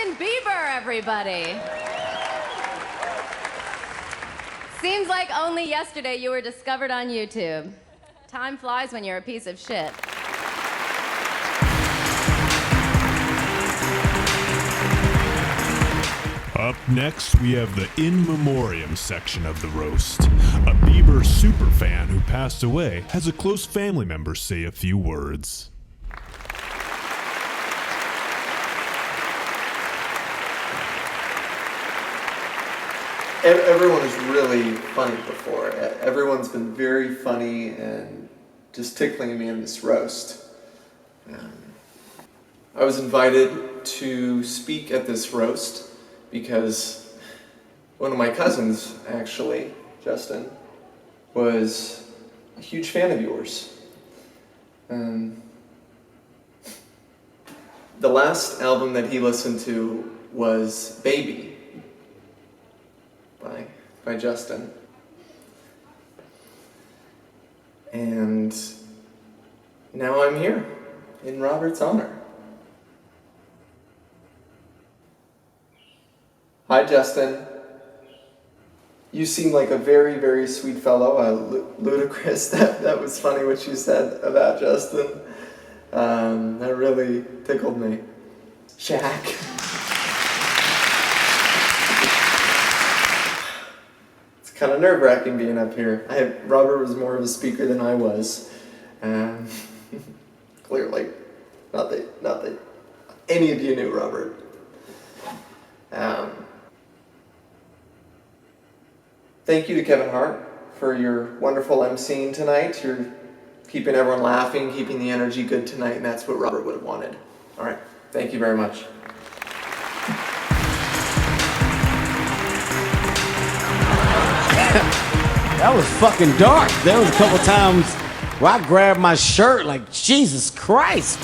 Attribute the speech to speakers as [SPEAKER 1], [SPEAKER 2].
[SPEAKER 1] Justin Bieber, everybody. Seems like only yesterday you were discovered on YouTube. Time flies when you're a piece of shit.
[SPEAKER 2] Up next, we have the in memoriam section of the roast. A Bieber superfan who passed away has a close family member say a few words.
[SPEAKER 3] Everyone was really funny before. Everyone's been very funny and just tickling me in this roast. I was invited to speak at this roast because one of my cousins, actually, Justin, was a huge fan of yours. The last album that he listened to was Baby by Justin. And now I'm here in Robert's honor. Hi, Justin. You seem like a very, very sweet fellow. Ludicrous. That was funny what you said about Justin. That really tickled me. Shaq. It's kind of nerve-wracking being up here. Robert was more of a speaker than I was. Clearly. Not that any of you knew Robert. Thank you to Kevin Hart for your wonderful emceeing tonight. You're keeping everyone laughing, keeping the energy good tonight, and that's what Robert would have wanted. All right, thank you very much.
[SPEAKER 4] That was fucking dark. There was a couple times where I grabbed my shirt like, Jesus Christ.